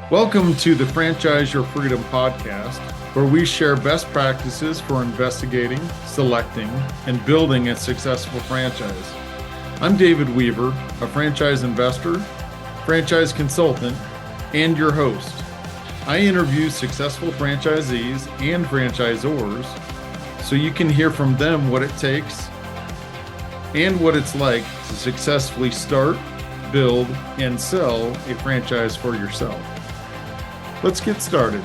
Welcome to the Franchise Your Freedom podcast, where we share best practices for investigating, selecting, and building a successful franchise. I'm David Weaver, a franchise investor, franchise consultant, and your host. I interview successful franchisees and franchisors so you can hear from them what it takes and what it's like to successfully start, build, and sell a franchise for yourself. Let's get started.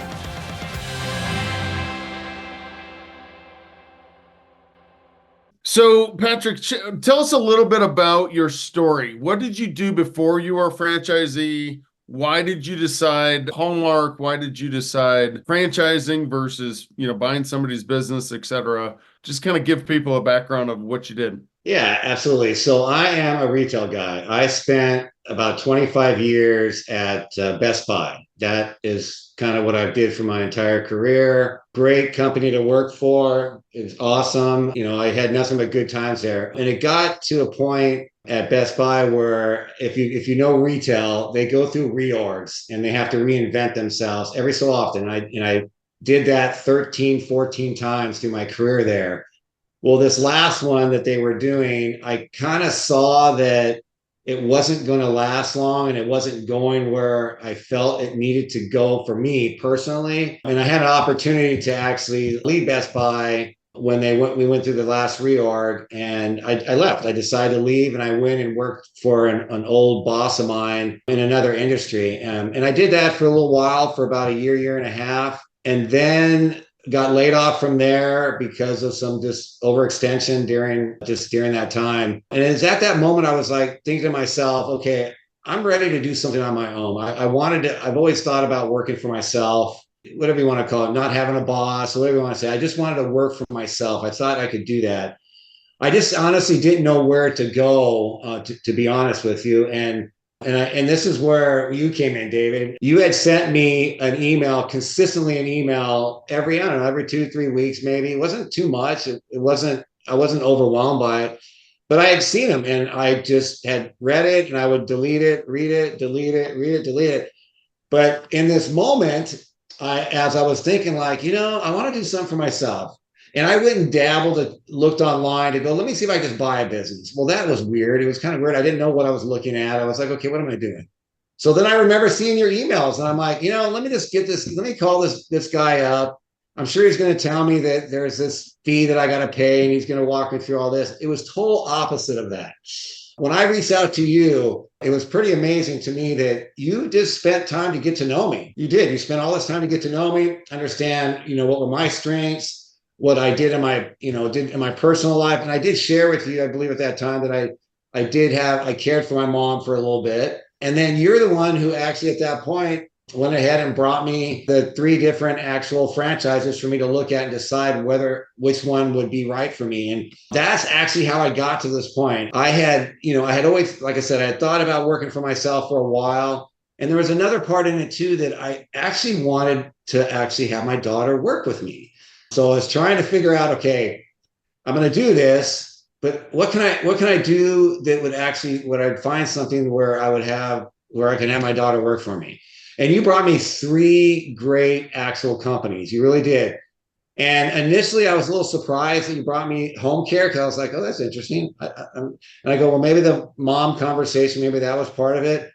So, Patrick, tell us a little bit about your story. What did you do before you were a franchisee? Why did you decide Hallmark? Why did you decide franchising versus, buying somebody's business, et cetera? Just kind of give people a background of what you did. Yeah, absolutely. So I am a retail guy. I spent about 25 years at Best Buy. That is kind of what I did for my entire career. Great company to work for. It was awesome. I had nothing but good times there. And it got to a point at Best Buy where if you know retail, they go through reorgs and they have to reinvent themselves every so often. I did that 13, 14 times through my career there. Well, this last one that they were doing, I kind of saw that it wasn't going to last long and it wasn't going where I felt it needed to go for me personally. And I had an opportunity to actually leave Best Buy when we went through the last reorg, and I left. I decided to leave and I went and worked for an old boss of mine in another industry. And I did that for a little while, for about a year and a half. And then got laid off from there because of some just overextension during that time. And it's at that moment I was like thinking to myself, okay, I'm ready to do something on my own. I've always thought about working for myself, whatever you want to call it, not having a boss, whatever you want to say. I just wanted to work for myself. I thought I could do that. I just honestly didn't know where to go, to be honest with you. And this is where you came in, David. You had sent me consistently an email every 2-3 weeks, maybe. It wasn't too much. I wasn't overwhelmed by it, but I had seen them and I just had read it and I would delete it, read it, delete it, read it, delete it. But in this moment, as I was thinking I want to do something for myself. And I went and dabbled and looked online to go, let me see if I can just buy a business. Well, that was weird. It was kind of weird. I didn't know what I was looking at. I was like, okay, what am I doing? So then I remember seeing your emails and I'm like, let me just get this. Let me call this guy up. I'm sure he's going to tell me that there's this fee that I got to pay and he's going to walk me through all this. It was total opposite of that. When I reached out to you, it was pretty amazing to me that you just spent time to get to know me. You did. You spent all this time to get to know me, understand, what were my strengths, what I did in my personal life. And I did share with you, I believe at that time, that I cared for my mom for a little bit. And then you're the one who actually at that point went ahead and brought me the 3 different actual franchises for me to look at and decide which one would be right for me. And that's actually how I got to this point. I had always, like I said, I had thought about working for myself for a while. And there was another part in it too, that I actually wanted to actually have my daughter work with me. So I was trying to figure out, okay, I'm going to do this, but what can I do that would I'd find something where I can have my daughter work for me. And you brought me 3 great actual companies. You really did. And initially I was a little surprised that you brought me Home Care, because I was like, oh, that's interesting. And I go, well, maybe the mom conversation, maybe that was part of it.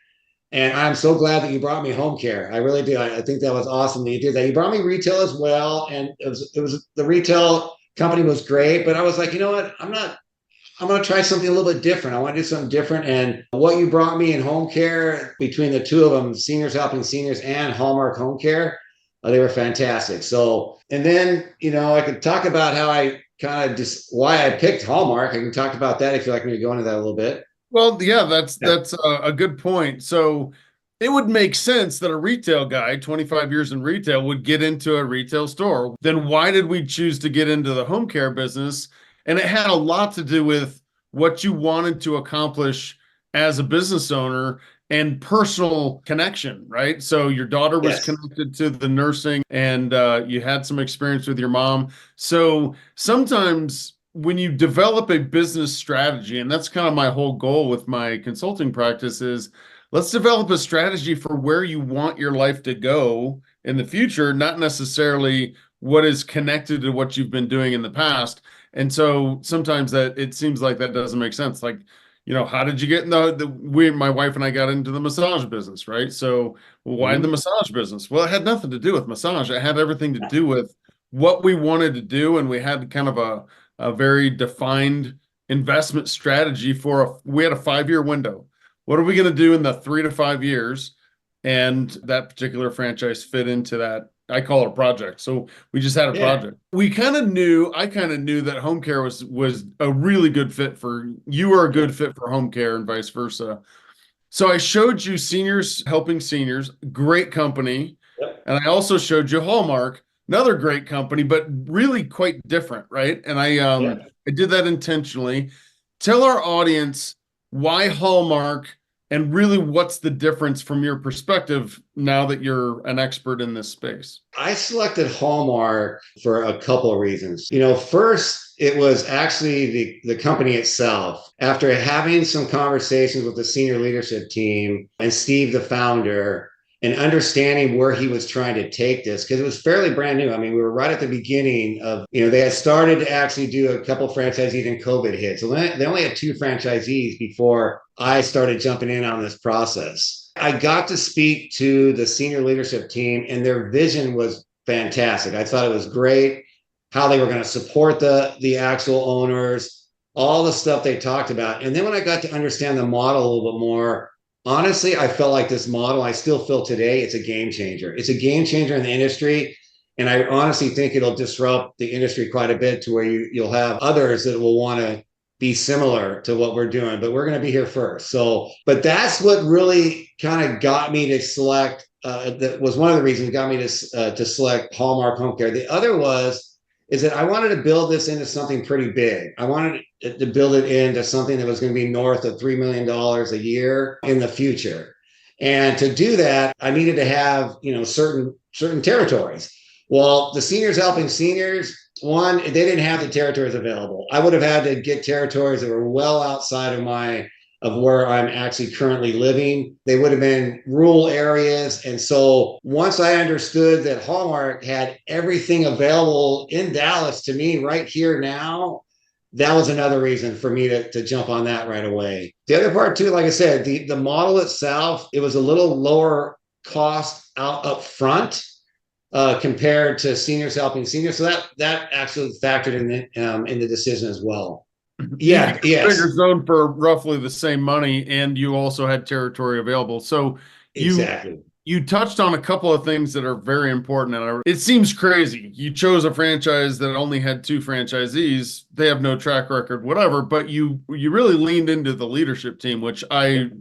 And I'm so glad that you brought me Home Care. I really do. I think that was awesome that you did that. You brought me retail as well. And it was the retail company was great, but I was like, you know what? I'm going to try something a little bit different. I want to do something different. And what you brought me in Home Care, between the 2 of them, Seniors Helping Seniors and Hallmark Home Care, they were fantastic. So, and then, I could talk about how I kind of why I picked Hallmark. I can talk about that if you'd like me to go into that a little bit. Well, yeah, that's a good point. So it would make sense that a retail guy, 25 years in retail, would get into a retail store. Then why did we choose to get into the home care business? And it had a lot to do with what you wanted to accomplish as a business owner and personal connection, right? So your daughter was connected to the nursing and you had some experience with your mom. So sometimes when you develop a business strategy, and that's kind of my whole goal with my consulting practice, is let's develop a strategy for where you want your life to go in the future, not necessarily what is connected to what you've been doing in the past. And so sometimes that it seems like that doesn't make sense. Like, how did you get in my wife and I got into the massage business, right? So why the Mhm. massage business? Well, it had nothing to do with massage. It had everything to do with what we wanted to do. And we had kind of a very defined investment strategy we had a 5-year window. What are we going to do in the 3 to 5 years? And that particular franchise fit into that. I call it a project. So we just had a Yeah. project. I kind of knew that home care was a really good fit for you, were a Yeah. good fit for home care and vice versa. So I showed you Seniors Helping Seniors, great company. Yep. And I also showed you Hallmark, another great company, but really quite different, right? And Yeah. I did that intentionally. Tell our audience why Hallmark and really what's the difference from your perspective now that you're an expert in this space. I selected Hallmark for a couple of reasons. First, it was actually the company itself. After having some conversations with the senior leadership team and Steve, the founder, and understanding where he was trying to take this, because it was fairly brand new. I mean, we were right at the beginning of, they had started to actually do a couple franchisees and COVID hit. So they only had 2 franchisees before I started jumping in on this process. I got to speak to the senior leadership team, and their vision was fantastic. I thought it was great how they were going to support the actual owners, all the stuff they talked about. And then when I got to understand the model a little bit more, honestly, I felt like this model, I still feel today, it's a game changer. It's a game changer in the industry. And I honestly think it'll disrupt the industry quite a bit to where you'll have others that will want to be similar to what we're doing, but we're going to be here first. So, but that's what really kind of got me to select. That was one of the reasons that got me to select Hallmark Home Care. The other is that I wanted to build this into something pretty big. I wanted to build it into something that was going to be north of $3 million a year in the future. And to do that, I needed to have, certain territories. Well, the Seniors Helping Seniors, one, they didn't have the territories available. I would have had to get territories that were well outside of where I'm actually currently living. They would have been rural areas. And so once I understood that Hallmark had everything available in Dallas to me right here now, that was another reason for me to jump on that right away. The other part too, like I said, the model itself, it was a little lower cost out up front compared to Seniors Helping Seniors. So that actually factored in the decision as well. You Yeah, could get a bigger yes, zone for roughly the same money, and you also had territory available. So you exactly. you touched on a couple of things that are very important, and it seems crazy. You chose a franchise that only had 2 franchisees. They have no track record, whatever, but you really leaned into the leadership team, which I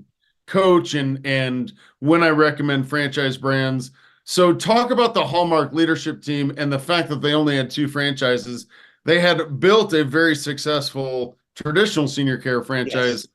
coach and when I recommend franchise brands. So talk about the Hallmark leadership team and the fact that they only had 2 franchises. They had built a very successful traditional senior care franchise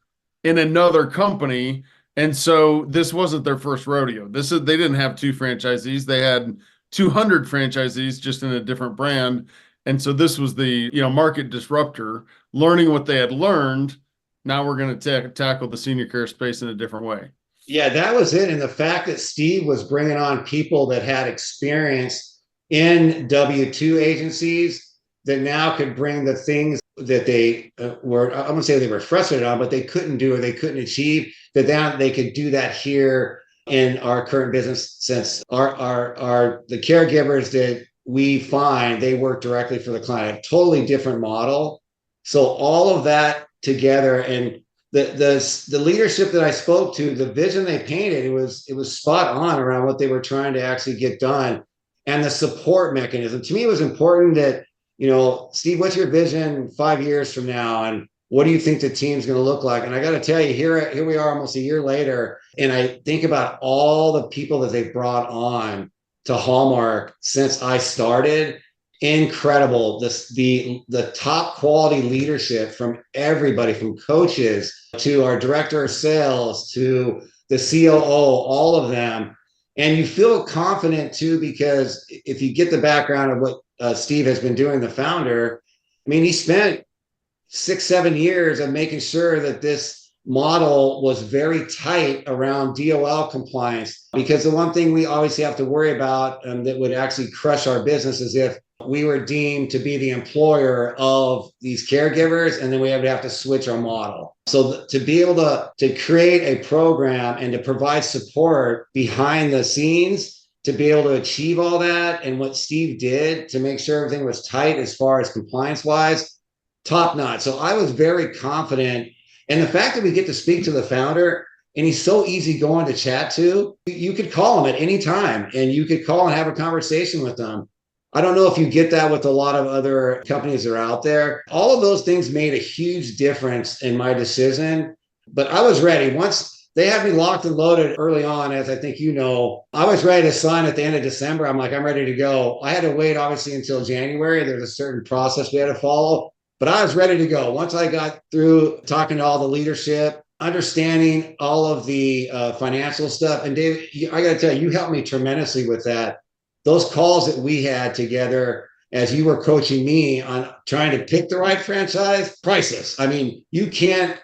Yes. in another company. And so this wasn't their first rodeo. They didn't have 2 franchisees. They had 200 franchisees just in a different brand. And so this was the, market disruptor, learning what they had learned. Now we're going to tackle the senior care space in a different way. Yeah, that was it. And the fact that Steve was bringing on people that had experience in W-2 agencies that now could bring the things that they were, I'm going to say they were frustrated on, but they couldn't do or they couldn't achieve, that now they could do that here in our current business, since the caregivers that we find, they work directly for the client, a totally different model. So all of that together, and the leadership that I spoke to, the vision they painted, it was spot on around what they were trying to actually get done, and the support mechanism. To me, it was important that, Steve, what's your vision 5 years from now, and what do you think the team's going to look like? And I got to tell you, here we are almost a year later, and I think about all the people that they've brought on to Hallmark since I started. Incredible. The top quality leadership from everybody, from coaches to our director of sales to the COO, all of them. And you feel confident too, because if you get the background of what Steve has been doing, the founder, I mean, he spent 6-7 years of making sure that this model was very tight around DOL compliance, because the one thing we obviously have to worry about that would actually crush our business is if we were deemed to be the employer of these caregivers, and then we would have to switch our model. So to be able to create a program and to provide support behind the scenes to be able to achieve all that, and what Steve did to make sure everything was tight as far as compliance wise, top notch. So I was very confident. And the fact that we get to speak to the founder, and he's so easy going to chat to, you could call him at any time and you could call and have a conversation with them. I don't know if you get that with a lot of other companies that are out there. All of those things made a huge difference in my decision, but I was ready. Once they had me locked and loaded early on, as I think you know, I was ready to sign at the end of December. I'm like, I'm ready to go. I had to wait, obviously, until January. There's a certain process we had to follow, but I was ready to go. Once I got through talking to all the leadership, understanding all of the financial stuff. And Dave, I got to tell you, you helped me tremendously with that. Those calls that we had together as you were coaching me on trying to pick the right franchise, priceless. I mean, you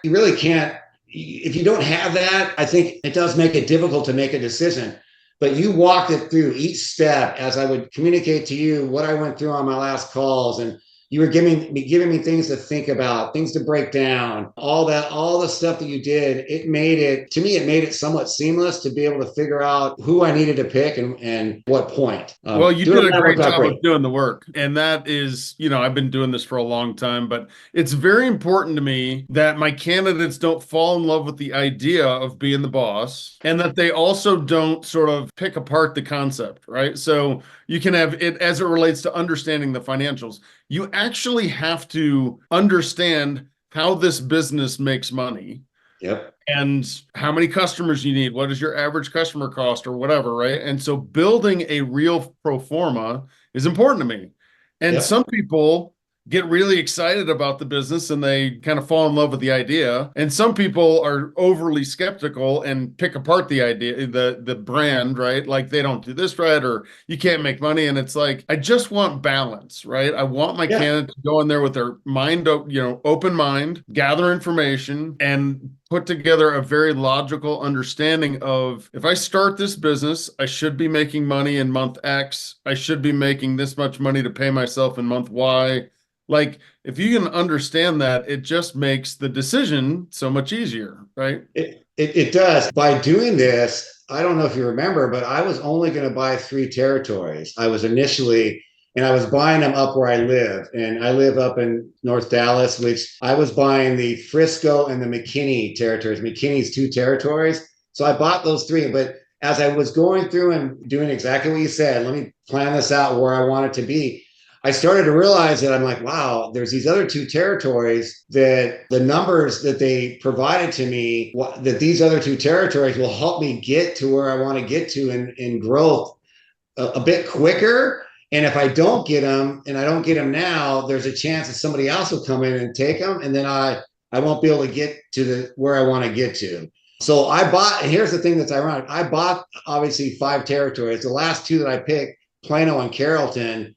really can't, if you don't have that, I think it does make it difficult to make a decision. But you walked it through each step as I would communicate to you what I went through on my last calls, and you were giving me things to think about, things to break down, all the stuff that you did. It made it somewhat seamless to be able to figure out who I needed to pick and what point. Well, you did a great job of doing the work. And that is, I've been doing this for a long time, but it's very important to me that my candidates don't fall in love with the idea of being the boss, and that they also don't sort of pick apart the concept, right? So you can have it as it relates to understanding the financials. You actually have to understand how this business makes money. Yep. And how many customers you need, what is your average customer cost or whatever, right? And so building a real pro forma is important to me. And Yep. Some people get really excited about the business and they kind of fall in love with the idea. And some people are overly skeptical and pick apart the idea, the brand, right? Like they don't do this right, or you can't make money. And it's like, I just want balance, right? I want my candidate to go in there with their mind, open mind, gather information, and put together a very logical understanding of, if I start this business, I should be making money in month X. I should be making this much money to pay myself in month Y. Like, if you can understand that, it just makes the decision so much easier, right? It does. By doing this, I don't know if you remember, but I was only going to buy 3 territories. I was buying them up where I live. And I live up in North Dallas, which I was buying the Frisco and the McKinney territories. McKinney's 2 territories. So I bought those 3. But as I was going through and doing exactly what you said, let me plan this out where I want it to be, I started to realize that I'm like, wow, there's these other 2 territories that the numbers that they provided to me, that these other 2 territories will help me get to where I want to get to in growth a bit quicker. And if I don't get them, and I don't get them now, there's a chance that somebody else will come in and take them. And then I won't be able to get to where I want to get to. So I bought, and here's the thing that's ironic. I bought obviously 5 territories. The last 2 that I picked, Plano and Carrollton.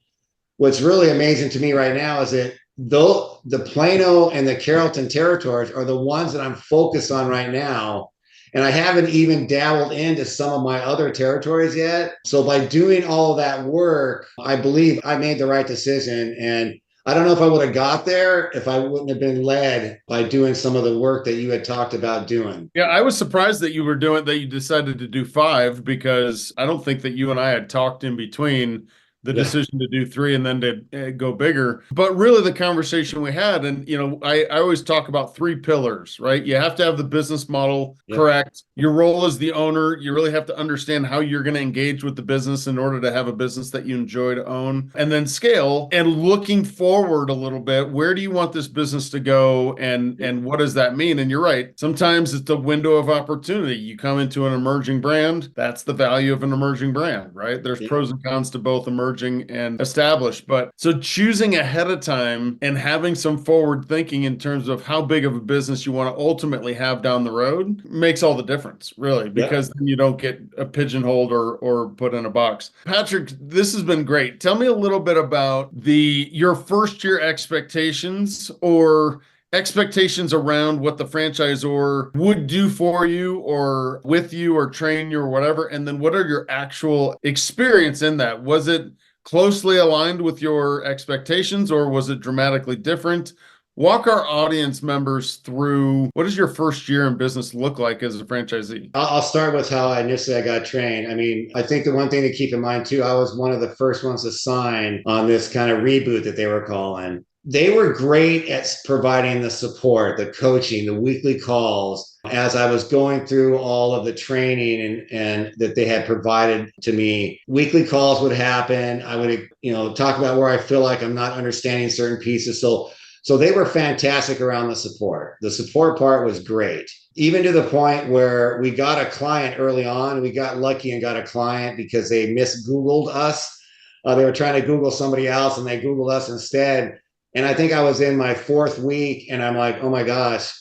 What's really amazing to me right now is that though the Plano and the Carrollton territories are the ones that I'm focused on right now, and I haven't even dabbled into some of my other territories yet. So by doing all of that work, I believe I made the right decision. And I don't know if I would have got there if I wouldn't have been led by doing some of the work that you had talked about doing. Yeah, I was surprised that you decided to do 5, because I don't think that you and I had talked in between the decision to do 3 and then to go bigger. But really the conversation we had, and I always talk about 3 pillars, right? You have to have the business model correct. Your role as the owner, you really have to understand how you're going to engage with the business in order to have a business that you enjoy to own. And then scale, and looking forward a little bit, where do you want this business to go, and what does that mean? And you're right. Sometimes it's the window of opportunity. You come into an emerging brand, that's the value of an emerging brand, right? There's pros and cons to both emerging and established. But so choosing ahead of time and having some forward thinking in terms of how big of a business you want to ultimately have down the road makes all the difference, really, because then you don't get pigeonholed or put in a box. Patrick, this has been great. Tell me a little bit about your first year expectations, or expectations around what the franchisor would do for you or with you or train you or whatever? And then what are your actual experience in that? Was it closely aligned with your expectations or was it dramatically different? Walk our audience members through what does your first year in business look like as a franchisee? I'll start with how initially I got trained. I mean, I think the one thing to keep in mind too, I was one of the first ones to sign on this kind of reboot that they were calling. They were great at providing the support, the coaching, the weekly calls as I was going through all of the training and that they had provided to me. Weekly calls would happen. I would, talk about where I feel like I'm not understanding certain pieces. So they were fantastic around the support. The support part was great, even to the point where we got a client early on. We got lucky and got a client because they mis-Googled us. They were trying to Google somebody else and they Googled us instead. And I think I was in my 4th week and I'm like, oh my gosh,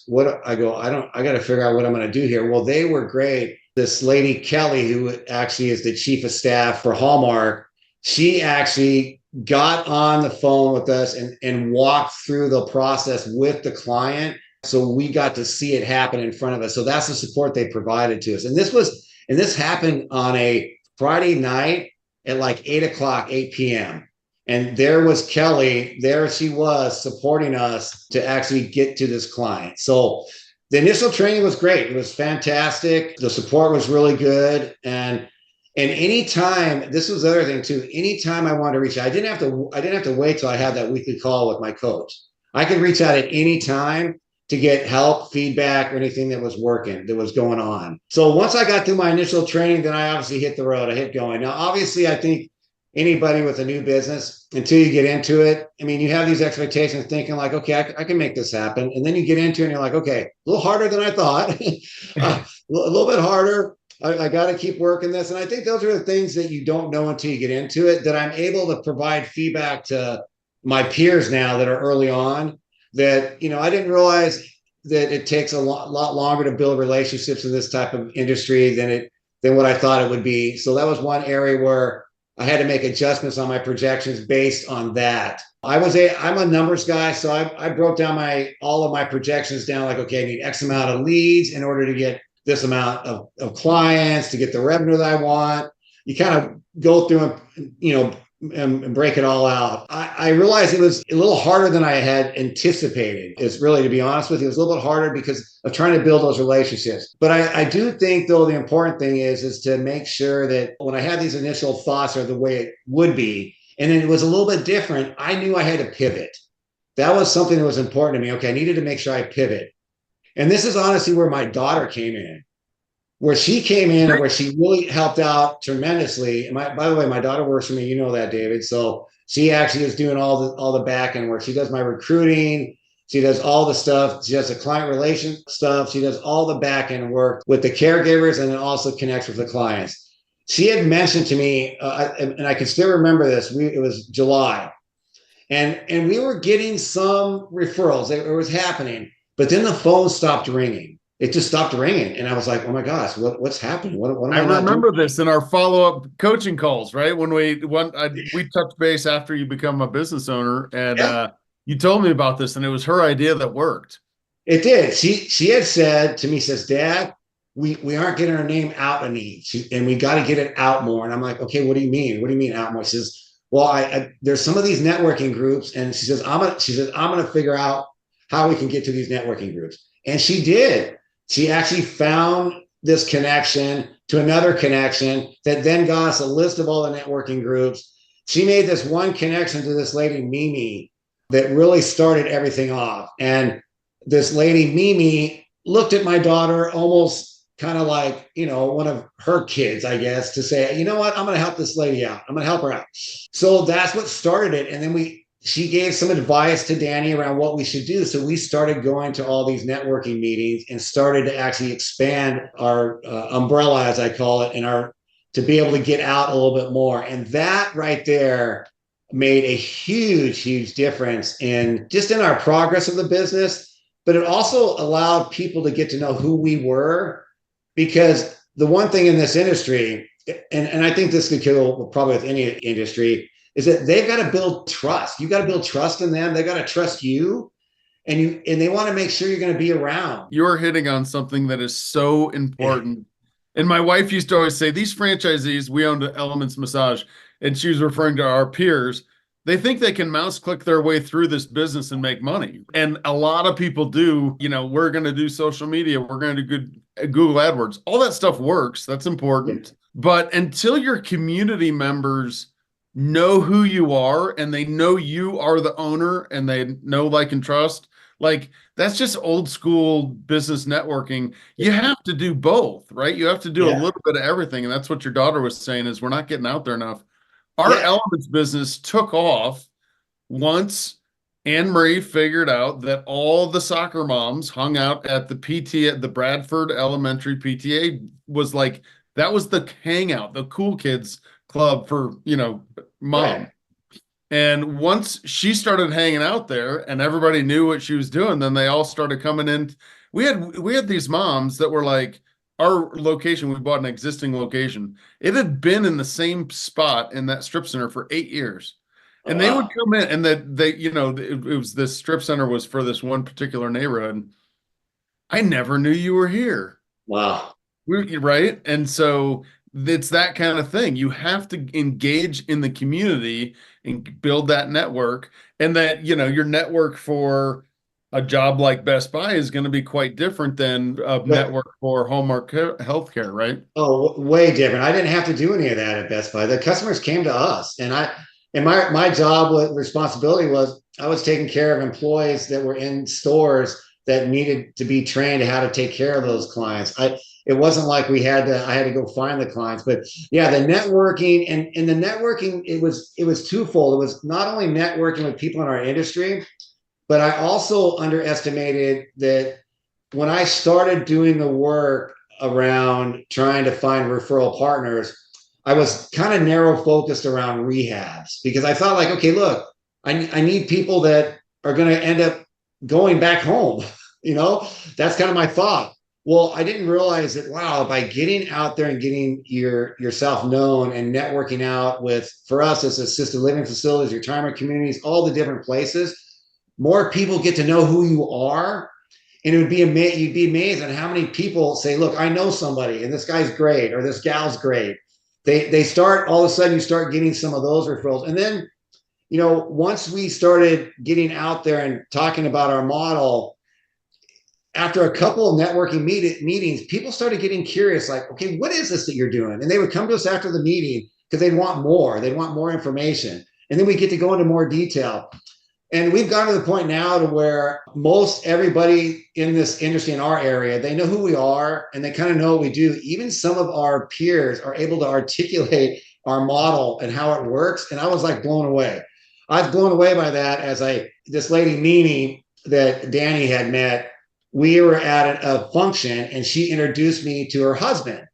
I got to figure out what I'm going to do here. Well, they were great. This lady, Kelly, who actually is the chief of staff for Hallmark, she actually got on the phone with us and walked through the process with the client. So we got to see it happen in front of us. So that's the support they provided to us. And this happened on a Friday night at like 8 p.m. And there was Kelly, there she was supporting us to actually get to this client. So the initial training was great. It was fantastic. The support was really good. And anytime, this was the other thing too, anytime I wanted to reach out, I didn't have to wait till I had that weekly call with my coach. I could reach out at any time to get help, feedback, or anything that was going on. So once I got through my initial training, then I obviously hit the road. I hit going. Now, obviously, I think anybody with a new business, until you get into it, I mean, you have these expectations thinking like, okay, I can make this happen. And then you get into it and you're like, okay, a little harder than I thought, a little bit harder. I got to keep working this. And I think those are the things that you don't know until you get into it, that I'm able to provide feedback to my peers now that are early on that, I didn't realize that it takes a lot longer to build relationships in this type of industry than what I thought it would be. So that was one area where I had to make adjustments on my projections based on that. I'm a numbers guy. So I broke down all of my projections down like, okay, I need X amount of leads in order to get this amount of clients to get the revenue that I want. You kind of go through and break it all out. I realized it was a little harder than I had anticipated. It's really, to be honest with you, it was a little bit harder because of trying to build those relationships. But I do think, though, the important thing is to make sure that when I had these initial thoughts are the way it would be, and then it was a little bit different, I knew I had to pivot. That was something that was important to me. Okay, I needed to make sure I pivot. And this is honestly where my daughter came in, where she came in and where she really helped out tremendously. And by the way, my daughter works for me. You know that, David. So she actually is doing all the back end work. She does my recruiting. She does all the stuff. She does the client relation stuff. She does all the back end work with the caregivers and then also connects with the clients. She had mentioned to me, and I can still remember this, it was July. And we were getting some referrals. It was happening. But then the phone stopped ringing. It just stopped ringing. And I was like, oh my gosh, what's happening? What am I remember this in our follow-up coaching calls, right? When we touched base after you become a business owner and you told me about this and it was her idea that worked. It did. She had said to me, says, Dad, we aren't getting our name out and we got to get it out more. And I'm like, okay, what do you mean? What do you mean out more? She says, well, there's some of these networking groups. And she says, I'm going to figure out how we can get to these networking groups. And she did. She actually found this connection to another connection that then got us a list of all the networking groups. She made this one connection to this lady, Mimi, that really started everything off. And this lady, Mimi, looked at my daughter almost kind of like, one of her kids, I guess, to say, you know what, I'm going to help this lady out. I'm going to help her out. So that's what started it. And then she gave some advice to Danny around what we should do. So we started going to all these networking meetings and started to actually expand our umbrella, as I call it, to be able to get out a little bit more. And that right there made a huge, huge difference in our progress of the business. But it also allowed people to get to know who we were, because the one thing in this industry, and I think this could go probably with any industry, is that they've got to build trust. You got to build trust in them. They got to trust you. and they want to make sure you're going to be around. You're hitting on something that is so important. And my wife used to always say, these franchisees, we owned Elements Massage, and she was referring to our peers. They think they can mouse click their way through this business and make money. And a lot of people do, we're going to do social media. We're going to do good Google AdWords. All that stuff works. That's important. Yeah. But until your community members know who you are and they know you are the owner and they know, like, and trust, like, that's just old school business networking. You have to do both, right? You have to do a little bit of everything. And that's what your daughter was saying, is we're not getting out there enough. Our Elements business took off once Anne Marie figured out that all the soccer moms hung out at the PTA, the Bradford Elementary PTA was like, that was the hangout, the cool kids club for, mom. Right. And once she started hanging out there and everybody knew what she was doing, then they all started coming in. We had these moms that were like, our location, we bought an existing location. It had been in the same spot in that strip center for 8 years. And they would come in, and it was, this strip center was for this one particular neighborhood. I never knew you were here. Wow. Right. And so it's that kind of thing. You have to engage in the community and build that network, and that, your network for a job like Best Buy is going to be quite different than a network for Hallmark Healthcare, right? Oh, way different. I didn't have to do any of that at Best Buy. The customers came to us, and my job responsibility was I was taking care of employees that were in stores that needed to be trained how to take care of those clients. It wasn't like I had to go find the clients, but yeah, the networking and the networking, it was twofold. It was not only networking with people in our industry, but I also underestimated that when I started doing the work around trying to find referral partners, I was kind of narrow focused around rehabs, because I thought, like, okay, look, I need people that are going to end up going back home. That's kind of my thought. Well, I didn't realize that, wow, by getting out there and getting yourself known and networking out with, for us, it's assisted living facilities, retirement communities, all the different places, more people get to know who you are. And you'd be amazed at how many people say, look, I know somebody and this guy's great, or this gal's great. They start, all of a sudden you start getting some of those referrals. And then, once we started getting out there and talking about our model, after a couple of networking meetings, people started getting curious, like, okay, what is this that you're doing? And they would come to us after the meeting because they'd want more information. And then we get to go into more detail. And we've gotten to the point now to where most everybody in this industry in our area, they know who we are and they kind of know what we do. Even some of our peers are able to articulate our model and how it works. And I was like blown away. I was blown away by that as this lady, Nini, that Danny had met, we were at a function and she introduced me to her husband.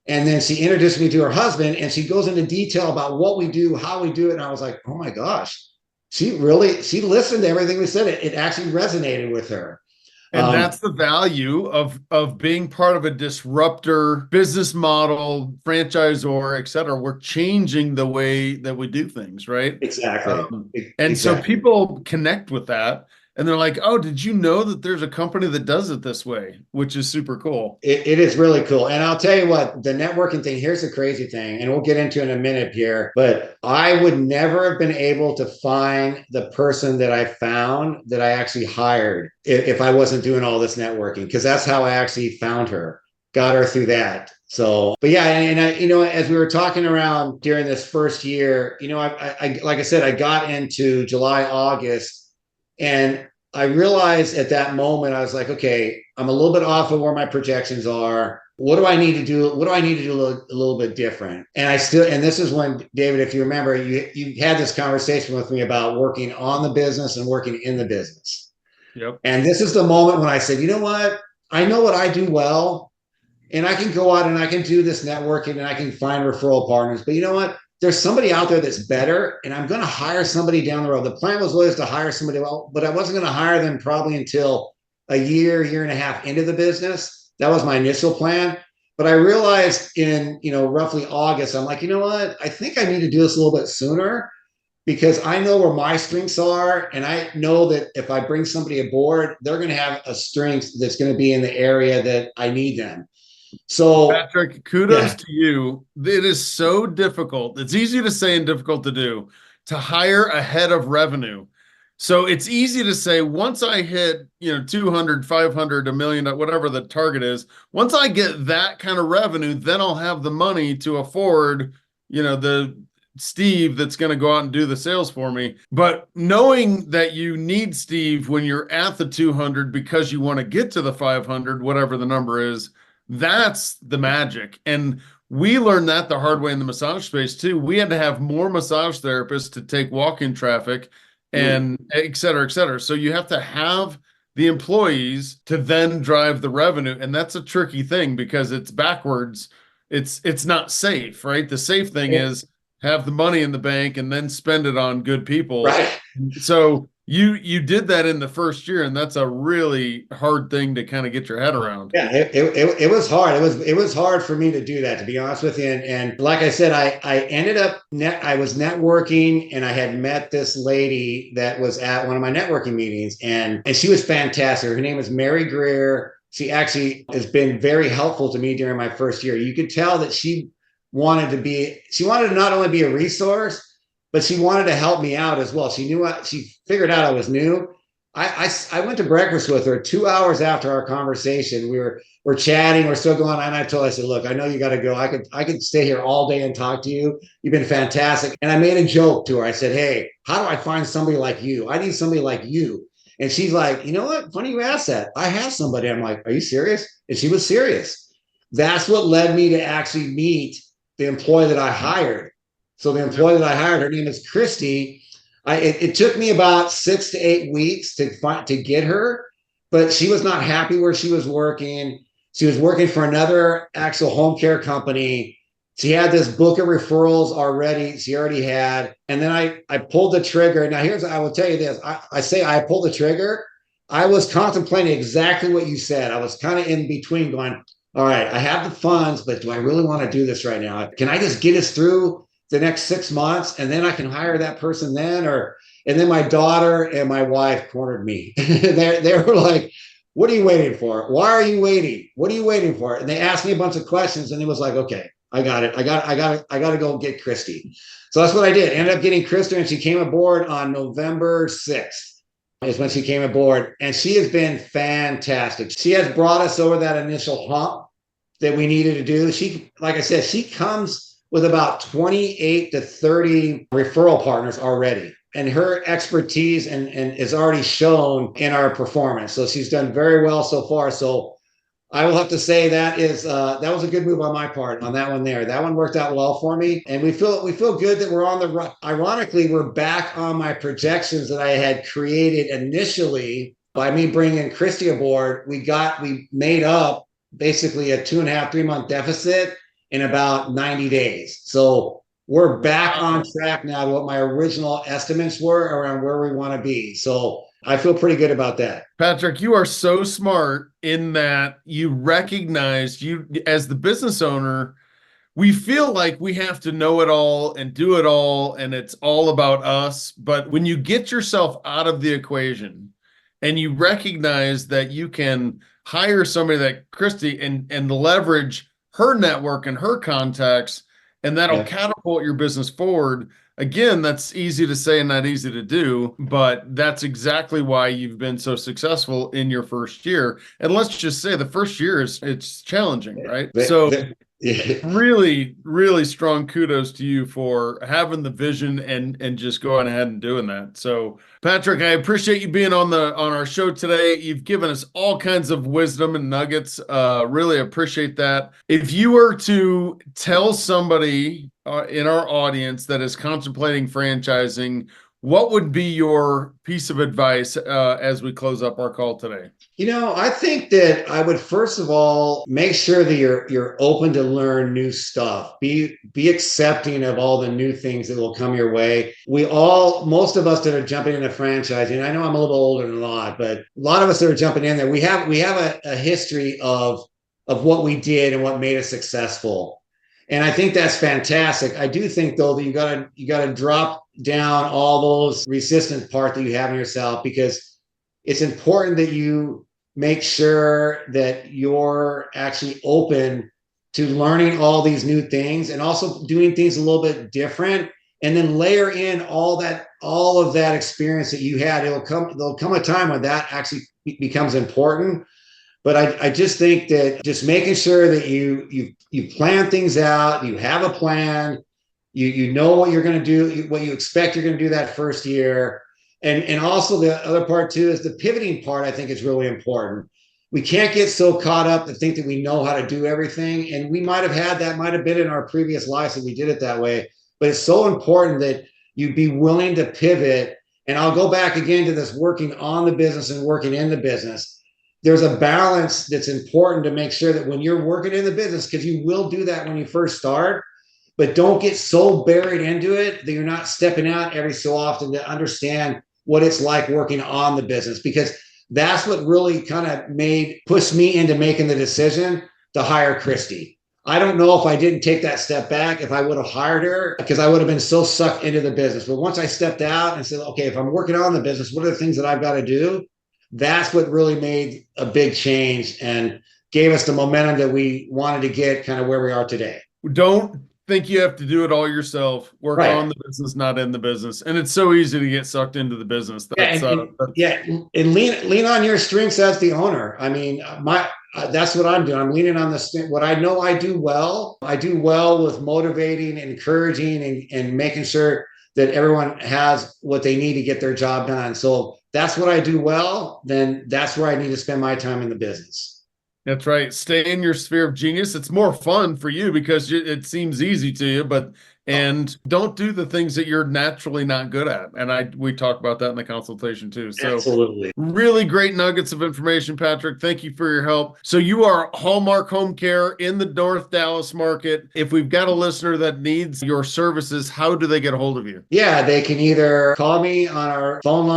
And then she introduced me to her husband and she goes into detail about what we do, how we do it. And I was like, oh my gosh. She listened to everything we said. It actually resonated with her. And that's the value of being part of a disruptor business model, franchisor, et cetera. We're changing the way that we do things, right? Exactly. So people connect with that. And they're like, oh, did you know that there's a company that does it this way? Which is super cool. It is really cool. And I'll tell you what, the networking thing, here's the crazy thing, and we'll get into it in a minute here, but I would never have been able to find the person that I found that I actually hired if I wasn't doing all this networking, because that's how I actually found her, got her through that. So, but yeah, and I, as we were talking around during this first year, I like I said, I got into July, August, and I realized at that moment, I was like, okay, I'm a little bit off of where my projections are. What do I need to do? What do I need to do a little bit different? And this is when, David, if you remember, you had this conversation with me about working on the business and working in the business. Yep. And this is the moment when I said, you know what? I know what I do well, and I can go out and I can do this networking and I can find referral partners. But you know what? There's somebody out there that's better, and I'm going to hire somebody down the road. The plan was always to hire somebody, but I wasn't going to hire them probably until a year and a half into the business. That was my initial plan. But I realized in, roughly August, I'm like, you know what? I think I need to do this a little bit sooner. because I know where my strengths are. And I know that if I bring somebody aboard, they're going to have a strength that's going to be in the area that I need them. So, Patrick, kudos yeah, to you. It is so difficult. It's easy to say and difficult to do to hire ahead of revenue. So it's easy to say once I hit, 200, 500, a million, whatever the target is, once I get that kind of revenue, then I'll have the money to afford, the Steve that's going to go out and do the sales for me. But knowing that you need Steve when you're at the 200 because you want to get to the 500, whatever the number is, that's the magic. And we learned that the hard way in the massage space too. We had to have more massage therapists to take walk-in traffic and et cetera, et cetera. So you have to have the employees to then drive the revenue. And that's a tricky thing because it's backwards. It's not safe, right? The safe thing is have the money in the bank and then spend it on good people. right. So you did that in the first year, and that's a really hard thing to kind of get your head around. Yeah, it was hard. It was hard for me to do that, to be honest with you. And like I said, I ended up I was networking, and I had met this lady that was at one of my networking meetings, and she was fantastic. Her name is Mary Greer. She actually has been very helpful to me during my first year. You could tell that she wanted to not only be a resource, but she wanted to help me out as well. She figured out I was new. I went to breakfast with her 2 hours after our conversation. We're chatting, we're still going on. And I said, look, I know you got to go. I could stay here all day and talk to you. You've been fantastic. And I made a joke to her. I said, hey, how do I find somebody like you? I need somebody like you. And she's like, you know what? Funny you asked that. I have somebody. I'm like, are you serious? And she was serious. That's what led me to actually meet the employee that I hired. So the employee that I hired, her name is Christy. It took me about 6 to 8 weeks to get her, but she was not happy where she was working. She was working for another actual home care company. She had this book of referrals already. She already had. And then I pulled the trigger. Now, I will tell you this. I say I pulled the trigger. I was contemplating exactly what you said. I was kind of in between going, all right, I have the funds, but do I really want to do this right now? Can I just get us through the next 6 months and then I can hire that person then? And then my daughter and my wife cornered me. They were like, what are you waiting for? Why are you waiting? What are you waiting for? And they asked me a bunch of questions, and it was like, okay, I got it. I got to go get Christy. So that's what I did. Ended up getting Christy, and she came aboard on November 6th is when she came aboard. And she has been fantastic. She has brought us over that initial hump that we needed to do. She, like I said, she comes with about 28 to 30 referral partners already. And her expertise and is already shown in our performance. So she's done very well so far. So I will have to say that was a good move on my part on that one there. That one worked out well for me. And we feel good that we're on the, ironically, we're back on my projections that I had created initially by me bringing Christy aboard. We made up basically a 2.5, 3 month deficit in about 90 days. So we're back on track now to what my original estimates were around where we want to be. So I feel pretty good about that. Patrick, you are so smart in that you recognize you as the business owner, we feel like we have to know it all and do it all, and it's all about us. But when you get yourself out of the equation and you recognize that you can hire somebody like Christy and leverage her network and her contacts, and that'll catapult your business forward. Again, that's easy to say and not easy to do, but that's exactly why you've been so successful in your first year. And let's just say the first year it's challenging, right? Really, really strong kudos to you for having the vision and just going ahead and doing that. So, Patrick, I appreciate you being on our show today. You've given us all kinds of wisdom and nuggets. Really appreciate that. If you were to tell somebody in our audience that is contemplating franchising, what would be your piece of advice as we close up our call today? I think that I would first of all make sure that you're open to learn new stuff. Be accepting of all the new things that will come your way. Most of us that are jumping into franchising, I know I'm a little older than a lot, but a lot of us that are jumping in there, we have a history of what we did and what made us successful. And I think that's fantastic. I do think though that you gotta drop down all those resistant part that you have in yourself, because it's important that you make sure that you're actually open to learning all these new things and also doing things a little bit different, and then layer in all of that experience that you had. There'll come a time when that actually becomes important. But I just think that just making sure that you plan things out, you have a plan, you know what you're going to do, what you expect you're going to do that first year. And also the other part too is the pivoting part. I think is really important. We can't get so caught up to think that we know how to do everything. And we might have been in our previous lives that we did it that way. But it's so important that you be willing to pivot. And I'll go back again to this working on the business and working in the business. There's a balance that's important to make sure that when you're working in the business, because you will do that when you first start, but don't get so buried into it that you're not stepping out every so often to understand what it's like working on the business, because that's what really kind of pushed me into making the decision to hire Christy. I don't know if I didn't take that step back, if I would have hired her, because I would have been so sucked into the business. But once I stepped out and said, okay, if I'm working on the business, what are the things that I've got to do? That's what really made a big change and gave us the momentum that we wanted to get kind of where we are today. Don't think you have to do it all yourself. Work on the business, not in the business. And it's so easy to get sucked into the business. And lean on your strengths as the owner. I mean, that's what I'm doing. I'm leaning on what I know I do well. I do well with motivating, encouraging, and making sure that everyone has what they need to get their job done. So that's what I do well. Then that's where I need to spend my time in the business. That's right. Stay in your sphere of genius. It's more fun for you because it seems easy to you, and don't do the things that you're naturally not good at. And we talk about that in the consultation too. So absolutely. Really great nuggets of information, Patrick. Thank you for your help. So you are Hallmark Home Care in the North Dallas market. If we've got a listener that needs your services, how do they get a hold of you? Yeah, they can either call me on our phone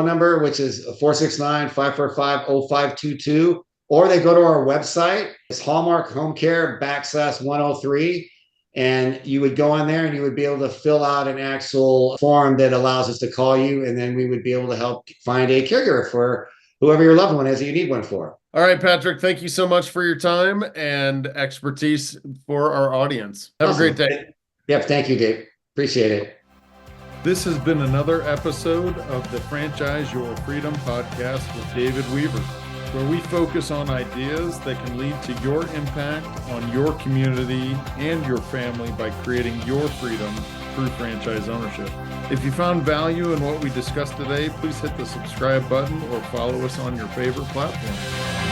number, which is 469-545-0522, or they go to our website. It's Hallmark Home Care /103. And you would go on there and you would be able to fill out an actual form that allows us to call you. And then we would be able to help find a caregiver for whoever your loved one is that you need one for. All right, Patrick, thank you so much for your time and expertise for our audience. Have a great day. Yep. Thank you, Dave. Appreciate it. This has been another episode of the Franchise Your Freedom podcast with David Weaver, where we focus on ideas that can lead to your impact on your community and your family by creating your freedom through franchise ownership. If you found value in what we discussed today, please hit the subscribe button or follow us on your favorite platform.